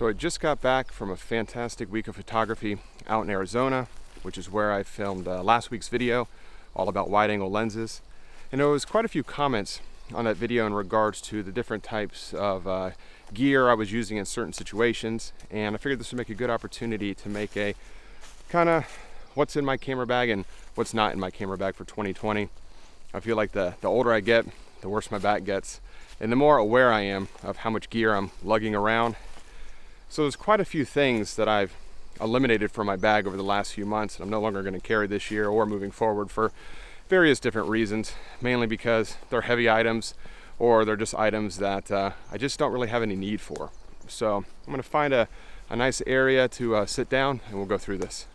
So I just got back from a fantastic week of photography out in Arizona, which is where I filmed last week's video all about wide-angle lenses. And there was quite a few comments on that video in regards to the different types of gear I was using in certain situations. And I figured this would make a good opportunity to make a kind of what's in my camera bag and what's not in my camera bag for 2020. I feel like the older I get, the worse my back gets, and the more aware I am of how much gear I'm lugging around. So there's quite a few things that I've eliminated from my bag over the last few months, and I'm no longer going to carry this year or moving forward for various different reasons, mainly because they're heavy items or they're just items that I just don't really have any need for. So I'm going to find a nice area to sit down and we'll go through this.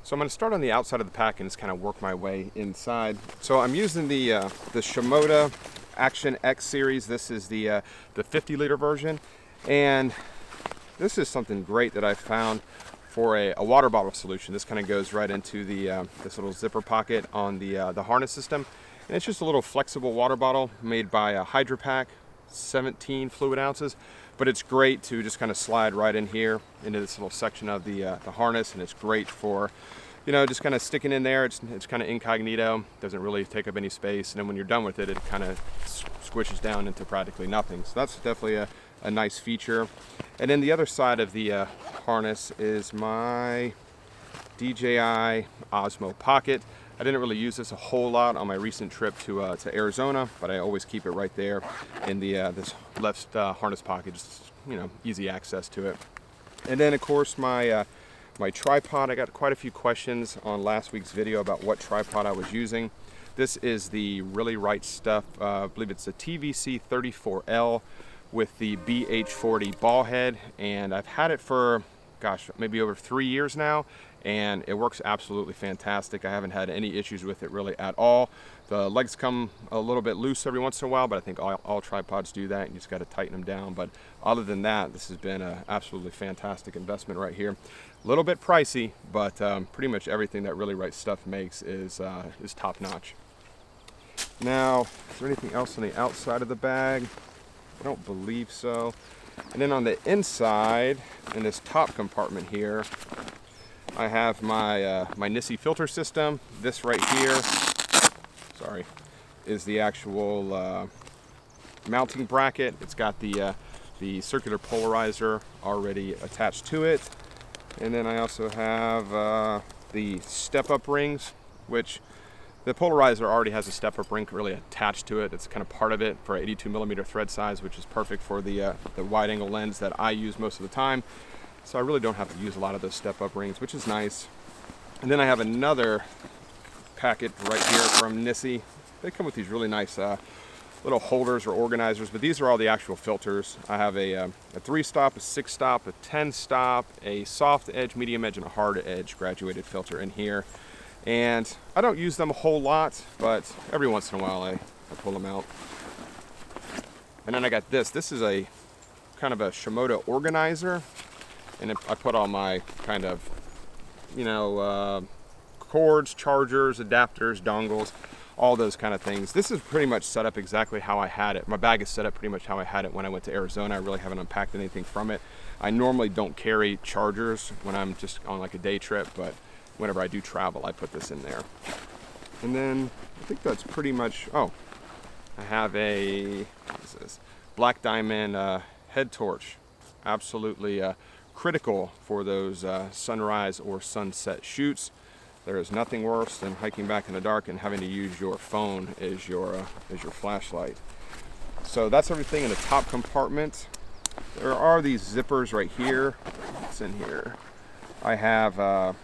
So I'm going to start on the outside of the pack and just kind of work my way inside. So I'm using the Shimoda Action X series. This is the 50-liter version, and this is something great that I found for a water bottle solution. This kind of goes right into the this little zipper pocket on the harness system, and it's just a little flexible water bottle made by Hydro Pack, 17 fluid ounces. But it's great to just kind of slide right in here into this little section of the harness, and it's great for, you know, just kind of sticking in there. It's kind of incognito, doesn't really take up any space, and then when you're done with it, it kind of squishes down into practically nothing. So that's definitely a nice feature. And then the other side of the harness is my DJI Osmo Pocket. I didn't really use this a whole lot on my recent trip to Arizona, but I always keep it right there in the this left harness pocket, just, you know, easy access to it. And then of course my my tripod. I got quite a few questions on last week's video about what tripod I was using. This is the Really Right Stuff. I believe it's a TVC 34L with the BH40 ball head, and I've had it for, gosh, maybe over 3 years now, and it works absolutely fantastic. I haven't had any issues with it really at all. The legs come a little bit loose every once in a while, but I think all tripods do that. You just got to tighten them down. But other than that, this has been an absolutely fantastic investment right here. A little bit pricey, but pretty much everything that Really Right Stuff makes is top notch. Now, is there anything else on the outside of the bag? I don't believe so. And then on the inside, in this top compartment here, I have my my Denney filter system. This right here, sorry, is the actual mounting bracket. It's got the circular polarizer already attached to it. And then I also have the step-up rings, which the polarizer already has a step-up ring really attached to it. It's kind of part of it for 82mm thread size, which is perfect for the wide-angle lens that I use most of the time. So I really don't have to use a lot of those step-up rings, which is nice. And then I have another packet right here from Denney. They come with these really nice little holders or organizers, but these are all the actual filters. I have a 3-stop, a 6-stop, a 10-stop, a soft edge, medium edge, and a hard edge graduated filter in here. And I don't use them a whole lot, but every once in a while I pull them out. And then I got this. This is a kind of a Shimoda organizer. And I put all my kind of, you know, cords, chargers, adapters, dongles, all those kind of things. This is pretty much set up exactly how I had it. My bag is set up pretty much how I had it when I went to Arizona. I really haven't unpacked anything from it. I normally don't carry chargers when I'm just on like a day trip, but whenever I do travel, I put this in there. And then I think that's pretty much, oh, I have a, what is this? Black Diamond head torch. Absolutely critical for those sunrise or sunset shoots. There is nothing worse than hiking back in the dark and having to use your phone as your flashlight. So that's everything in the top compartment. There are these zippers right here. What's in here? I have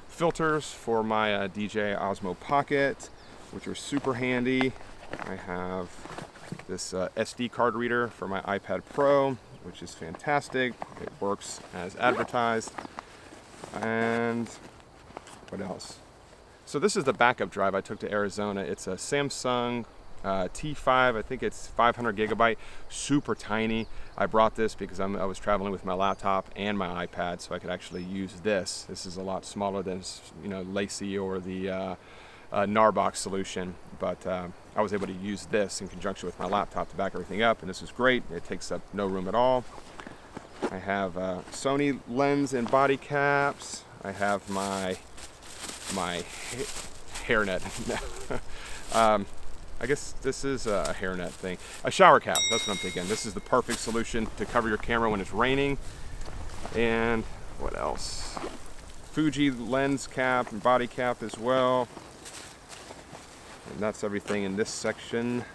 filters for my DJI Osmo Pocket, which are super handy. I have this SD card reader for my iPad Pro, which is fantastic. It works as advertised. And what else? So this is the backup drive I took to Arizona. It's a Samsung T5, I think it's 500 gigabyte, super tiny. I brought this because I was traveling with my laptop and my iPad, so I could actually use this. This is a lot smaller than, you know, Lacey or the Narbox solution, but I was able to use this in conjunction with my laptop to back everything up, and this is great. It takes up no room at all. I have Sony lens and body caps. I have my hairnet. I guess this is a hairnet thing. A shower cap, that's what I'm thinking. This is the perfect solution to cover your camera when it's raining. And what else? Fuji lens cap and body cap as well. And that's everything in this section.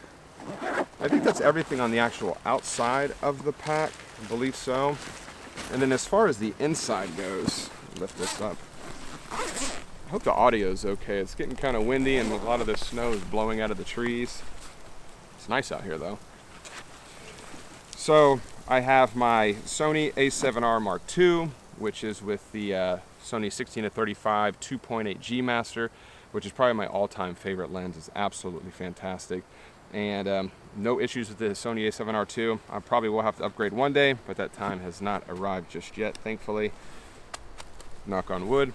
I think that's everything on the actual outside of the pack, I believe so. And then as far as the inside goes, lift this up. I hope the audio is okay. It's getting kind of windy and a lot of the snow is blowing out of the trees. It's nice out here though. So I have my Sony a7R Mark II, which is with the Sony 16-35 2.8 G Master, which is probably my all-time favorite lens. It's absolutely fantastic. And no issues with the Sony a7R II. I probably will have to upgrade one day, but that time has not arrived just yet, thankfully. Knock on wood.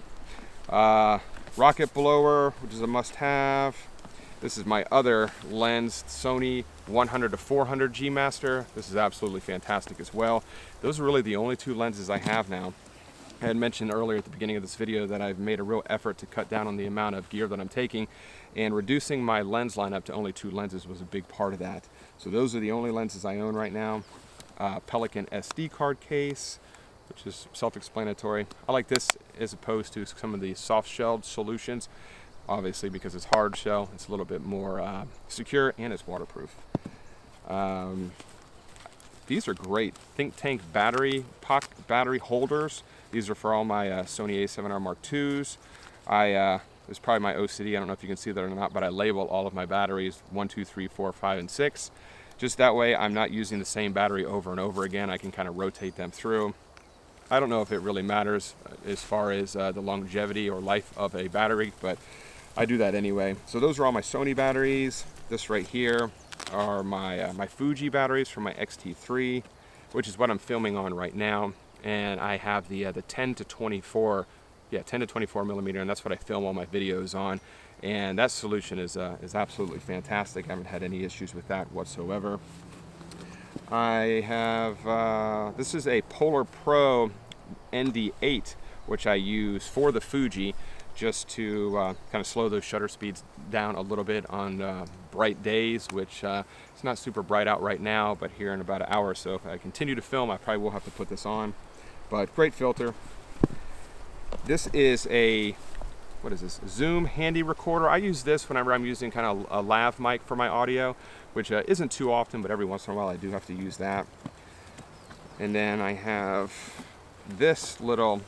Rocket blower, which is a must-have. This is my other lens, Sony 100-400 G Master. This is absolutely fantastic as well. Those are really the only two lenses I have now. I had mentioned earlier at the beginning of this video that I've made a real effort to cut down on the amount of gear that I'm taking, and reducing my lens lineup to only two lenses was a big part of that. So those are the only lenses I own right now. Pelican SD card case, which is self-explanatory. I like this as opposed to some of the soft-shelled solutions, obviously because it's hard shell. It's a little bit more secure and it's waterproof. These are great Think Tank battery holders. These are for all my Sony a7R Mark IIs. It's probably my OCD. I don't know if you can see that or not, but I label all of my batteries 1, 2, 3, 4, 5, and 6. Just that way I'm not using the same battery over and over again. I can kind of rotate them through. I don't know if it really matters as far as the longevity or life of a battery, but I do that anyway. So those are all my Sony batteries. This right here are my Fuji batteries for my X-T3, which is what I'm filming on right now. And I have the 10 to 24 millimeter, and that's what I film all my videos on. And that solution is absolutely fantastic. I haven't had any issues with that whatsoever. I have, this is a Polar Pro ND8, which I use for the Fuji just to kind of slow those shutter speeds down a little bit on bright days, which it's not super bright out right now, but here in about an hour or so, if I continue to film, I probably will have to put this on. But great filter. This is a, what is this? Zoom handy recorder. I use this whenever I'm using kind of a lav mic for my audio, which isn't too often, but every once in a while I do have to use that. And then I have this little,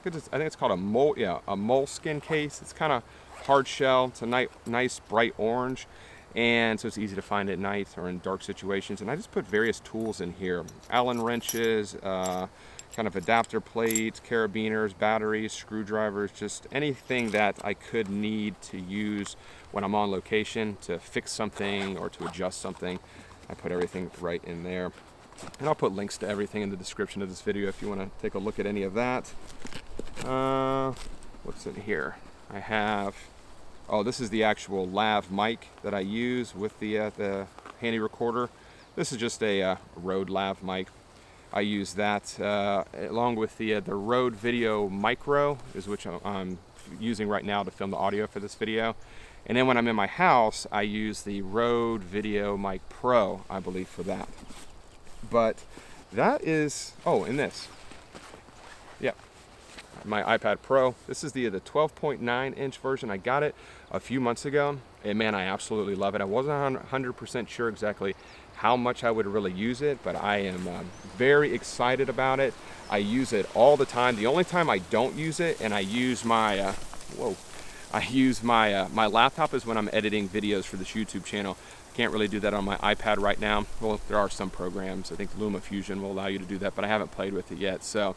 I think it's called a moleskin case. It's kind of hard shell. It's a nice bright orange, and so it's easy to find at night or in dark situations. And I just put various tools in here: Allen wrenches, kind of adapter plates, carabiners, batteries, screwdrivers, just anything that I could need to use when I'm on location to fix something or to adjust something. I put everything right in there. And I'll put links to everything in the description of this video if you want to take a look at any of that. What's in here? I have, oh, this is the actual lav mic that I use with the handy recorder. This is just a Rode lav mic. I use that along with the Rode Video Micro, is which I'm using right now to film the audio for this video. And then when I'm in my house, I use the Rode Video Mic Pro, I believe, for that. But that is, oh, and this. Yep, my iPad Pro. This is the 12.9 inch version. I got it a few months ago, and man, I absolutely love it. I wasn't 100% sure exactly how much I would really use it, but I am very excited about it. I use it all the time. The only time I don't use it, and I use my my laptop, is when I'm editing videos for this YouTube channel. Can't really do that on my iPad right now. Well, there are some programs. I think LumaFusion will allow you to do that, but I haven't played with it yet. So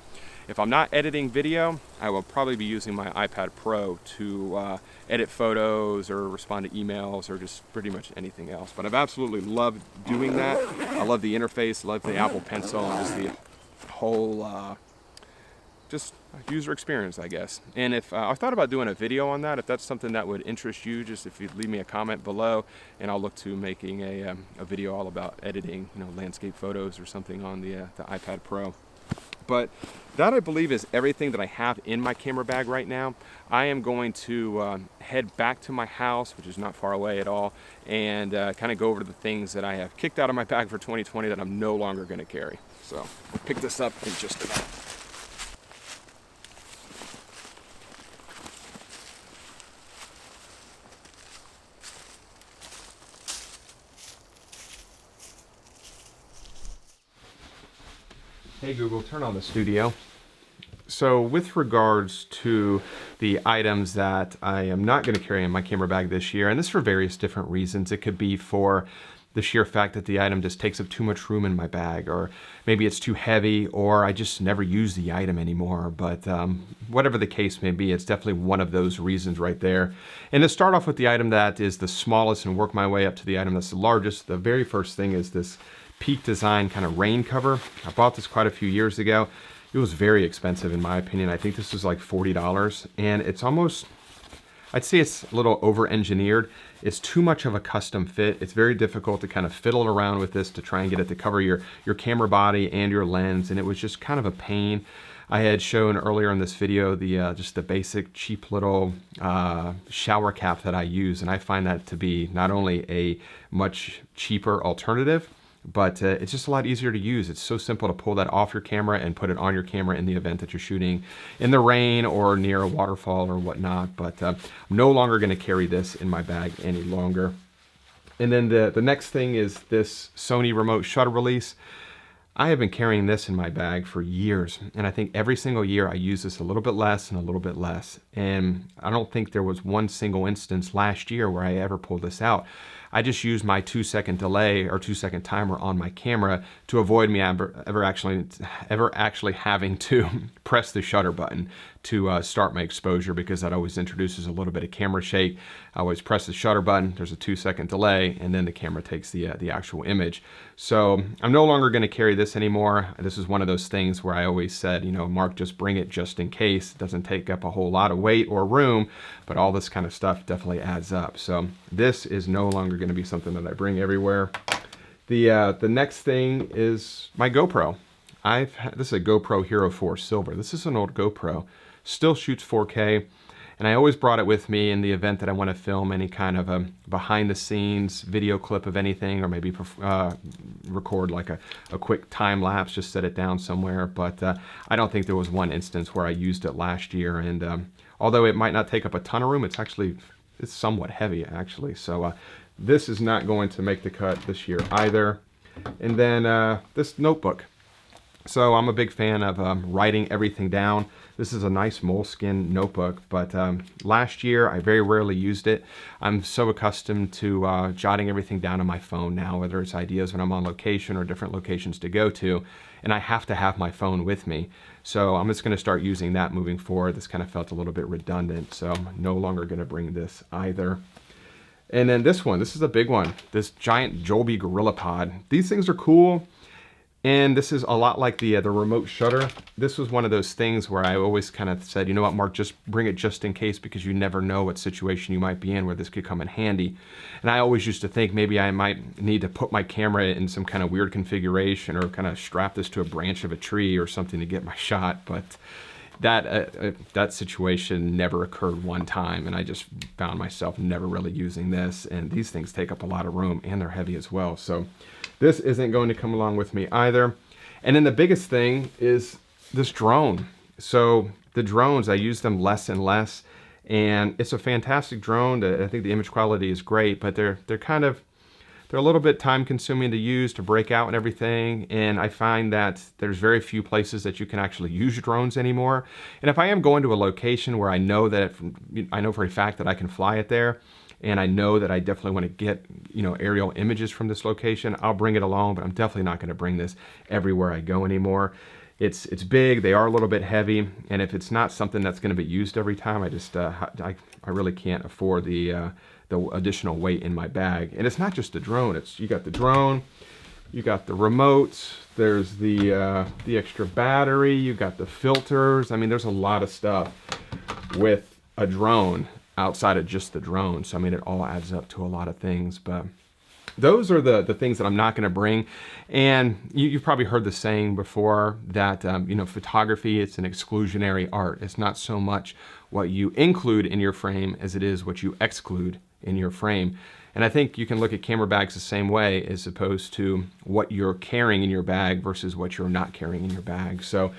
if I'm not editing video, I will probably be using my iPad Pro to edit photos or respond to emails or just pretty much anything else. But I've absolutely loved doing that. I love the interface, love the Apple Pencil, and just the whole just user experience, I guess. And if I thought about doing a video on that, if that's something that would interest you, just if you leave me a comment below, and I'll look to making a video all about editing, you know, landscape photos or something on the iPad Pro. But that, I believe, is everything that I have in my camera bag right now. I am going to head back to my house, which is not far away at all, and kind of go over to the things that I have kicked out of my bag for 2020 that I'm no longer going to carry. So I'll pick this up in just a minute. Hey Google, turn on the studio. So with regards to the items that I am not going to carry in my camera bag this year, and this for various different reasons. It could be for the sheer fact that the item just takes up too much room in my bag, or maybe it's too heavy, or I just never use the item anymore. But whatever the case may be, it's definitely one of those reasons right there. And to start off with the item that is the smallest and work my way up to the item that's the largest, the very first thing is this Peak Design kind of rain cover. I bought this quite a few years ago. It was very expensive in my opinion. I think this was like $40, and it's almost, I'd say it's a little over-engineered. It's too much of a custom fit. It's very difficult to kind of fiddle around with this to try and get it to cover your camera body and your lens, and it was just kind of a pain. I had shown earlier in this video the just the basic cheap little shower cap that I use, and I find that to be not only a much cheaper alternative, but it's just a lot easier to use. It's so simple to pull that off your camera and put it on your camera in the event that you're shooting in the rain or near a waterfall or whatnot. But I'm no longer going to carry this in my bag any longer. And then the next thing is this Sony remote shutter release. I have been carrying this in my bag for years, and I think every single year I use this a little bit less and a little bit less. And I don't think there was one single instance last year where I ever pulled this out. I just used my 2-second delay or 2-second timer on my camera to avoid me ever actually having to press the shutter button to start my exposure, because that always introduces a little bit of camera shake. I always press the shutter button, there's a 2-second delay, and then the camera takes the actual image. So I'm no longer going to carry this anymore. This is one of those things where I always said, you know, Mark, just bring it just in case. It doesn't take up a whole lot of weight or room, but all this kind of stuff definitely adds up. So this is no longer going to be something that I bring everywhere. The next thing is my GoPro. This is a GoPro Hero 4 Silver. This is an old GoPro. Still shoots 4K. And I always brought it with me in the event that I want to film any kind of a behind the scenes video clip of anything, or maybe record like a quick time lapse, just set it down somewhere. But I don't think there was one instance where I used it last year. And although it might not take up a ton of room, it's somewhat heavy actually. So this is not going to make the cut this year either. And then this notebook. So I'm a big fan of writing everything down. This is a nice moleskin notebook, but last year I very rarely used it. I'm so accustomed to jotting everything down on my phone now, whether it's ideas when I'm on location or different locations to go to, and I have to have my phone with me. So I'm just gonna start using that moving forward. This kind of felt a little bit redundant, so I'm no longer gonna bring this either. And then this is a big one, this giant Joby Gorilla Pod. These things are cool. And this is a lot like the remote shutter. This was one of those things where I always kind of said, you know what, Mark, just bring it just in case, because you never know what situation you might be in where this could come in handy. And I always used to think maybe I might need to put my camera in some kind of weird configuration, or kind of strap this to a branch of a tree or something to get my shot. But that situation never occurred one time, and I just found myself never really using this. And these things take up a lot of room, and they're heavy as well. So this isn't going to come along with me either. And then the biggest thing is this drone. So the drones, I use them less and less, and it's a fantastic drone. I think the image quality is great, but they're a little bit time consuming to use, to break out and everything. And I find that there's very few places that you can actually use drones anymore. And if I am going to a location where I know for a fact that I can fly it there, and I know that I definitely want to get, you know, aerial images from this location, I'll bring it along, but I'm definitely not going to bring this everywhere I go anymore. It's big, they are a little bit heavy, and if it's not something that's going to be used every time, I really can't afford the additional weight in my bag. And it's not just the drone, you got the drone, you got the remote, there's the extra battery, you got the filters. I mean, there's a lot of stuff with a drone outside of just the drone. So I mean, it all adds up to a lot of things, but those are the things that I'm not going to bring. And you've probably heard the saying before that, you know, photography, it's an exclusionary art. It's not so much what you include in your frame as it is what you exclude in your frame. And I think you can look at camera bags the same way, as opposed to what you're carrying in your bag versus what you're not carrying in your bag. So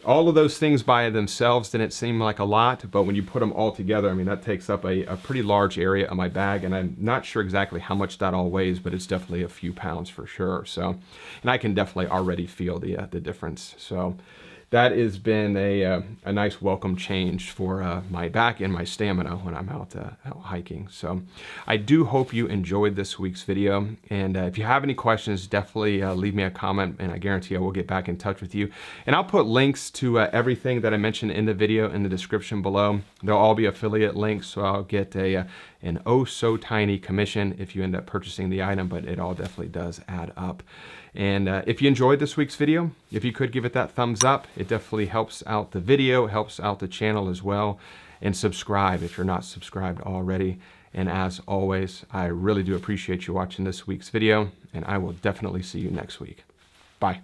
all of those things by themselves didn't seem like a lot, but when you put them all together, I mean, that takes up a pretty large area of my bag, and I'm not sure exactly how much that all weighs, but it's definitely a few pounds for sure. So, and I can definitely already feel the difference. So that has been a nice welcome change for my back and my stamina when I'm out hiking. So I do hope you enjoyed this week's video. And if you have any questions, definitely leave me a comment, and I guarantee I will get back in touch with you. And I'll put links to everything that I mentioned in the video in the description below. They'll all be affiliate links, so I'll get an oh so tiny commission if you end up purchasing the item, but it all definitely does add up. And if you enjoyed this week's video, if you could give it that thumbs up, it definitely helps out the video, helps out the channel as well. And subscribe if you're not subscribed already. And as always, I really do appreciate you watching this week's video, and I will definitely see you next week. Bye.